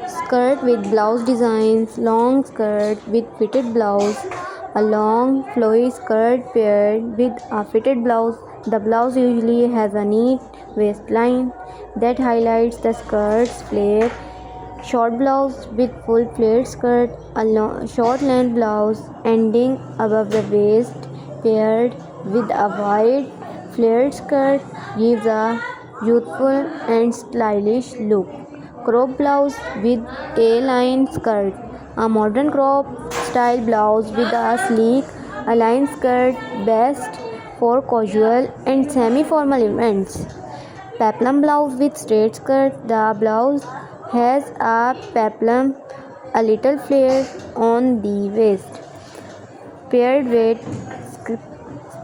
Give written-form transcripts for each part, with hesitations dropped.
skirt with blouse designs, long skirt with fitted blouse, a long flowy skirt paired with a fitted blouse. The blouse usually has a neat waistline that highlights the skirt's flare. Short blouse with full flared skirt, a short length blouse ending above the waist paired with a wide flared skirt gives a youthful and stylish look. Crop blouse with A-line skirt, a modern crop style blouse with a sleek A-line skirt best for casual and semi-formal events. Peplum blouse with straight skirt. The blouse has a peplum, a little flare on the waist, paired with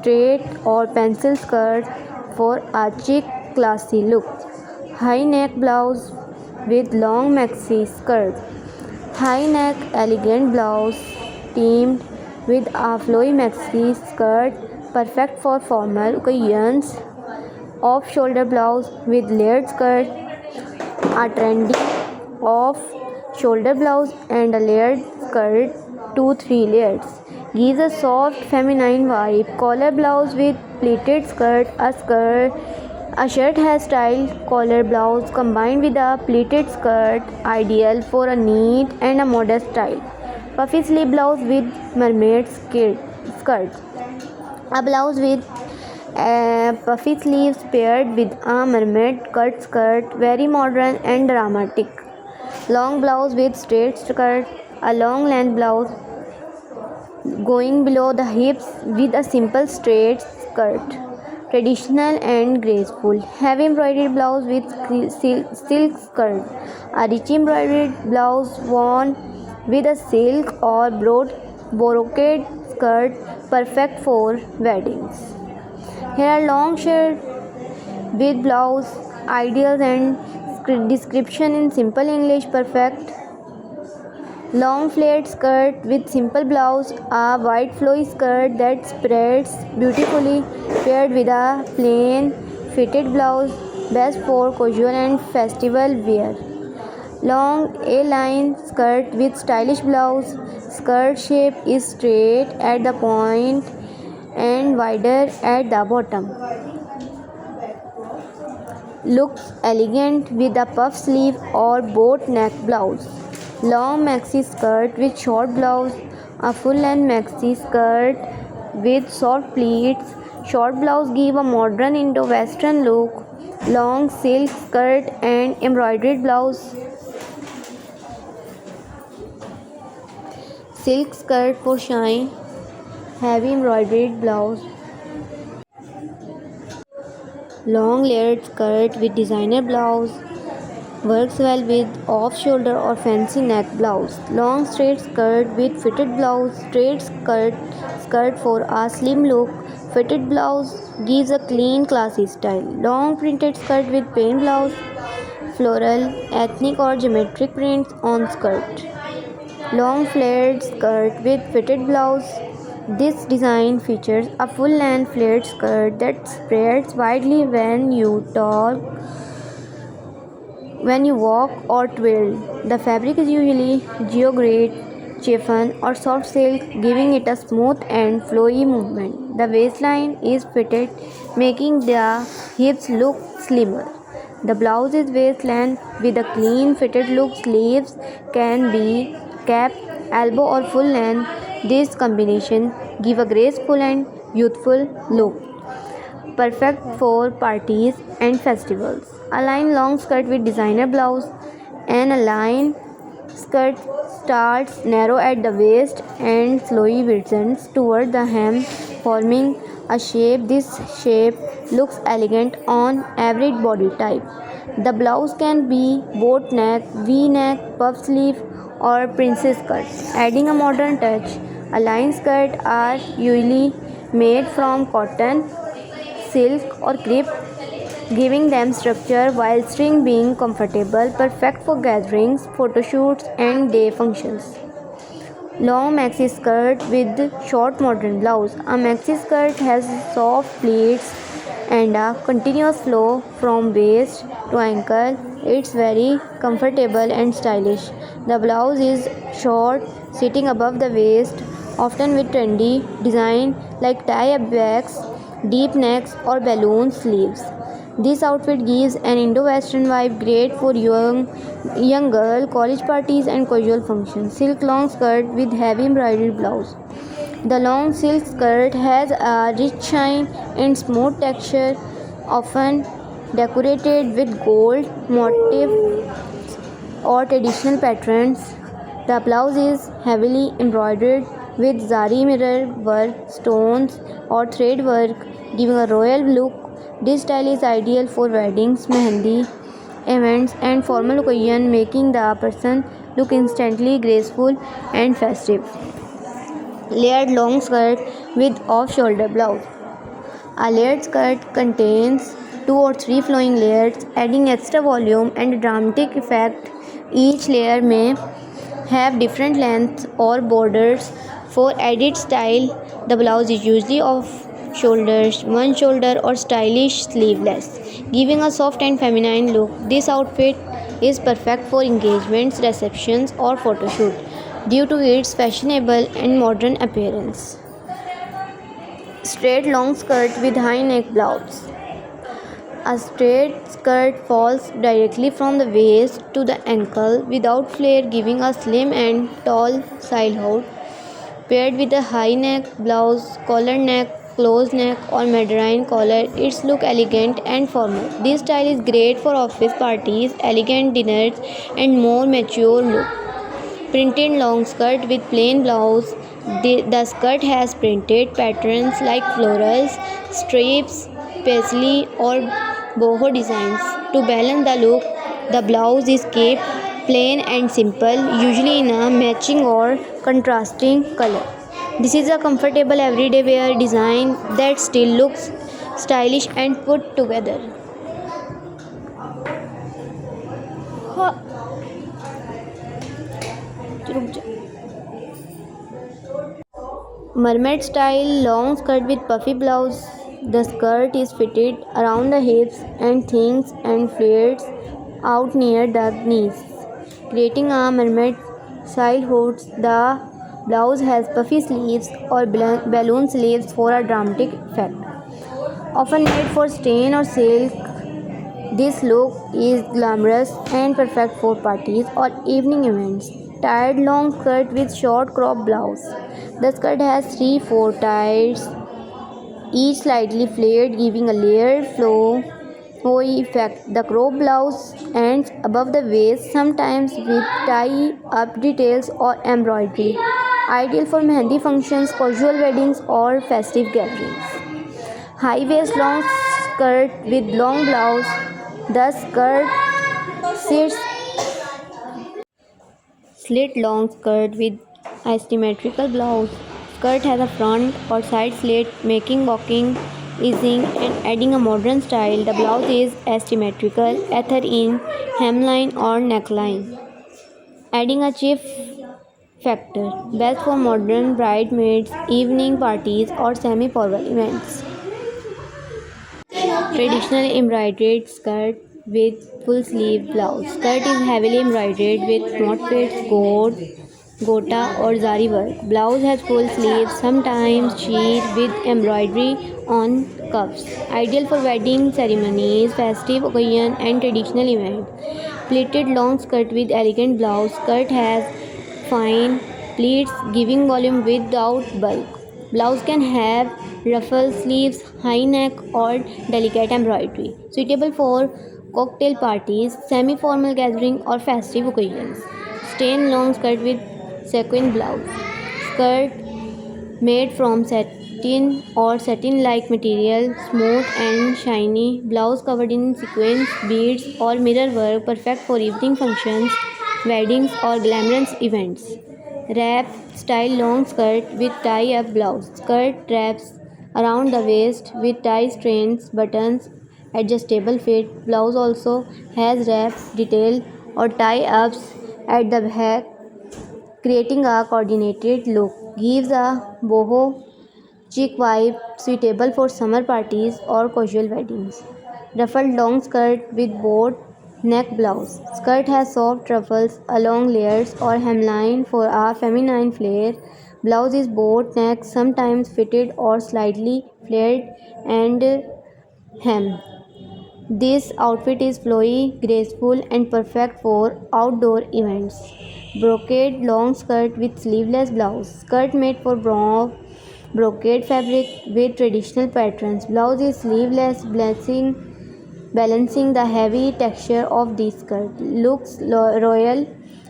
straight or pencil skirt for a chic, classy look. High neck blouse with long maxi skirt. High neck elegant blouse teamed with a flowy maxi skirt, perfect for formal occasions. Off shoulder blouse with layered skirt, a trendy off shoulder blouse and a layered skirt, 2-3 layers, gives a soft feminine vibe. Collar blouse with pleated skirt, a shirt has style collar blouse combined with a pleated skirt, ideal for a neat and a modest style. Puffy sleeve blouse with mermaid skirt, a blouse with puffy sleeves paired with a mermaid cut skirt, very modern and dramatic. Long blouse with straight skirt, a long length blouse going below the hips with a simple straight skirt, traditional and graceful. Heavy embroidered blouse with silk skirt, a rich embroidered blouse worn with a silk or brocade skirt, perfect for weddings. Here are long shirt with blouse, ideals and description in simple English, perfect. Long flared skirt with simple blouse, a white flowy skirt that spreads beautifully, paired with a plain fitted blouse, best for casual and festival wear. Long A-line skirt with stylish blouse, skirt shape is straight at the point and wider at the bottom. Looks elegant with a puff sleeve or boat neck blouse. Long maxi skirt with short blouse, a full length maxi skirt with soft pleats. Short blouse give a modern Indo-Western look. Long silk skirt and embroidered blouse. Silk skirt for shine. Heavy embroidered blouse. Long layered skirt with designer blouse, works well with off shoulder or fancy neck blouse. Long straight skirt with fitted blouse, straight skirt for a slim look. Fitted blouse gives a clean classy style. Long printed skirt with plain blouse, floral, ethnic or geometric prints on skirt. Long flared skirt with fitted blouse. This design features a full-length flared skirt that spreads widely when you walk or twirl. The fabric is usually georgette, chiffon, or soft silk, giving it a smooth and flowy movement. The waistline is fitted, making the hips look slimmer. The blouse is waist length with a clean fitted look. Sleeves can be capped, elbow or full length. This combination gives a graceful and youthful look, perfect for parties and festivals. A line long skirt with designer blouse and a line skirt starts narrow at the waist and slowly widens toward the hem, forming a shape. This shape looks elegant on every body type. The blouse can be boat neck, V-neck, puff sleeve, or princess cut, adding a modern touch. A line skirt are usually made from cotton, silk, or crepe, giving them structure while string being comfortable, perfect for gatherings, photo shoots, and day functions. Long maxi skirt with short modern blouse. A maxi skirt has soft pleats and a continuous flow from waist to ankle It's very comfortable and stylish. The blouse is short, sitting above the waist, often with trendy design like tie-up backs, deep necks, or balloon sleeves. This outfit gives an Indo-Western vibe, great for young girl, college parties, and casual functions. Silk long skirt with heavy embroidered blouse. The long silk skirt has a rich shine and smooth texture, often decorated with gold motif or traditional patterns. The blouse is heavily embroidered with zari mirror work, stones, or thread work, giving a royal look. This style is ideal for weddings, mehendi, events, and formal occasion, making the person look instantly graceful and festive. Layered long skirt with off shoulder blouse. A layered skirt contains two or three flowing layers, adding extra volume and dramatic effect. Each layer may have different lengths or borders. For added style, the blouse is usually off shoulders, one shoulder, or stylish sleeveless, giving a soft and feminine look. This outfit is perfect for engagements, receptions, or photo shoot due to its fashionable and modern appearance. Straight long skirt with high neck blouse. A straight skirt falls directly from the waist to the ankle without flare, giving a slim and tall sidehold. Paired with a high neck blouse, collar neck, closed neck, or Mandarin collar, its look elegant and formal. This style is great for office parties, elegant dinners, and more mature look. Printed long skirt with plain blouse. The skirt has printed patterns like florals, stripes, paisley, or boho designs. To balance the look, the blouse is kept plain and simple, usually in a matching or contrasting color. This is a comfortable everyday wear design that still looks stylish and put together. Mermaid style long skirt with puffy blouse. The skirt is fitted around the hips and things and flares out near the knees, creating a mermaid style hood. The blouse has puffy sleeves or balloon sleeves for a dramatic effect. Often made for stain or silk, this look is glamorous and perfect for parties or evening events. Tied long skirt with short crop blouse. The skirt has 3-4 ties, each slightly flared, giving a layered flowy effect. The crop blouse ends above the waist, sometimes with tie-up details or embroidery. Ideal for mehendi functions, casual weddings, or festive gatherings. High waist long skirt with long blouse. The skirt sits slit long skirt with asymmetrical blouse. Skirt has a front or side slit, making walking easing and adding a modern style. The blouse is asymmetrical, either in hemline or neckline, adding a chief factor. Best for modern bridesmaids, evening parties, or semi-formal events. Traditional embroidered skirt with full sleeve blouse. Skirt is heavily embroidered with motifs, gota or zari work. Blouse has full sleeves, sometimes sheet with embroidery on cuffs. Ideal for wedding ceremonies, festive occasion, and traditional events. Pleated long skirt with elegant blouse. Skirt has fine pleats giving volume without bulk. Blouse can have ruffle sleeves, high neck, or delicate embroidery, suitable for cocktail parties, semi-formal gathering, or festive occasions. Stain long skirt with sequin blouse. Skirt made from satin or satin-like material, smooth and shiny. Blouse covered in sequins, beads, or mirror work, perfect for evening functions, weddings, or glamorous events. Wrap style long skirt with tie-up blouse. Skirt wraps around the waist with tie strains, buttons, adjustable fit. Blouse also has wrap detail or tie-ups at the back, creating a coordinated look. Gives a boho chic vibe, suitable for summer parties or casual weddings. Ruffled long skirt with boat Neck blouse. Skirt has soft ruffles, along layers or hemline for a feminine flair. Blouse is boat neck, sometimes fitted or slightly flared, and hem. This outfit is flowy, graceful, and perfect for outdoor events. Brocade long skirt with sleeveless blouse. Skirt made for brocade fabric with traditional patterns. Blouse is sleeveless, balancing the heavy texture of the skirt. Looks royal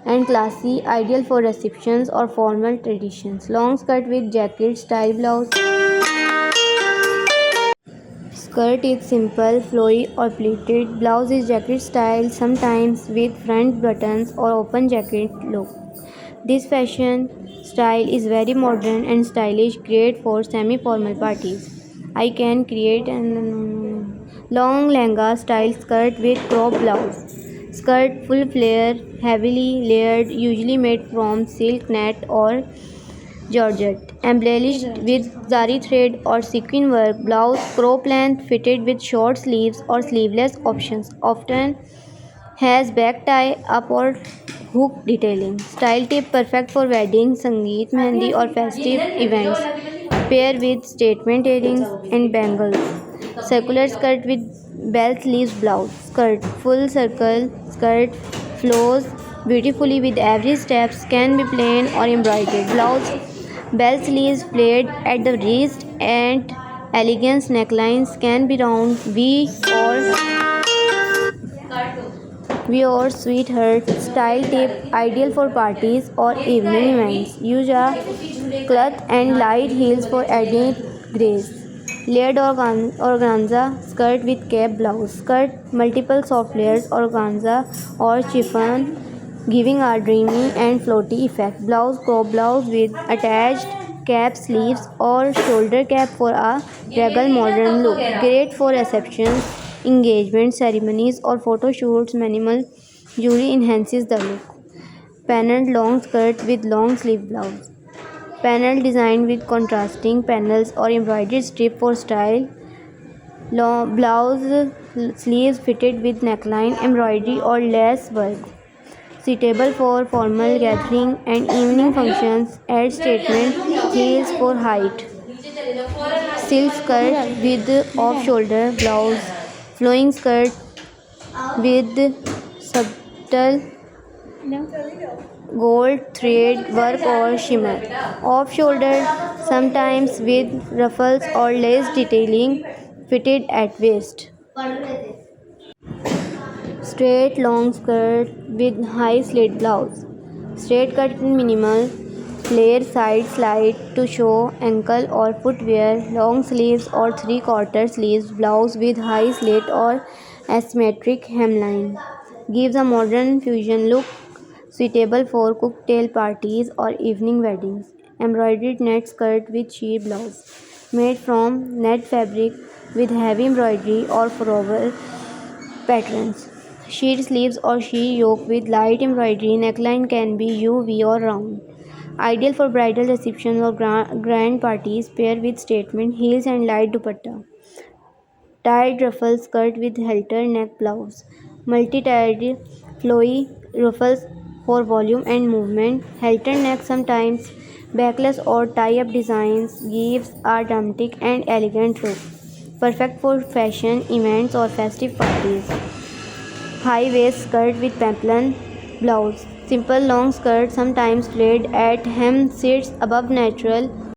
and classy, ideal for receptions or formal traditions. Long skirt with jacket style blouse. Skirt is simple, flowy or pleated. Blouse is jacket style, sometimes with front buttons or open jacket look. This fashion style is very modern and stylish, great for semi-formal parties. I can create a long lehenga style skirt with crop blouse. Skirt full flare, heavily layered, usually made from silk net or georgette, embellished with zari thread or sequin work. Blouse crop length, fitted with short sleeves or sleeveless options. Often has back tie, up or hook detailing. Style tip perfect for weddings, sangeet, mehendi or festive events. Pair with statement earrings and bangles. Circular skirt with bell sleeves blouse. Skirt full circle skirt flows beautifully with every steps, can be plain or embroidered. Blouse bell sleeves flared at the wrist and elegant necklines, can be round V or sweetheart style tip, ideal for parties or evening events. Use a cloth and light heels for added grace. Layered organza skirt with cap blouse. Skirt multiple soft layers organza or chiffon, giving a dreamy and floaty effect. Blouse crop blouse with attached cap sleeves or shoulder cap for a regal modern look. Great for receptions, engagement ceremonies or photo shoots. Minimal jewelry enhances the look. Panelled long skirt with long sleeve blouse. Panel designed with contrasting panels or embroidered strip for style. Blouse sleeves fitted with neckline, embroidery or lace work. Suitable for formal gathering and evening functions. Add statement heels for height. Silk skirt with off-shoulder blouse. Flowing skirt with subtle gold thread work or shimmer. Off shoulder, sometimes with ruffles or lace detailing, fitted at waist. Straight long skirt with high slit blouse. Straight cut in minimal flare side slide to show ankle or footwear. Long sleeves or three-quarter sleeves blouse with high slit or asymmetric hemline. Gives a modern fusion look, suitable for cocktail parties or evening weddings. Embroidered net skirt with sheer blouse. Made from net fabric with heavy embroidery or floral patterns. Sheer sleeves or sheer yoke with light embroidery. Neckline can be U, V or round. Ideal for bridal receptions or grand parties. Pair with statement heels and light dupatta. Tied ruffle skirt with halter neck blouse. Multi-tied flowy ruffles for volume and movement. Halter neck, sometimes backless or tie-up designs, gives a dramatic and elegant look. Perfect for fashion events or festive parties. High waist skirt with peplum blouse. Simple long skirt, sometimes flared at hem, sits above natural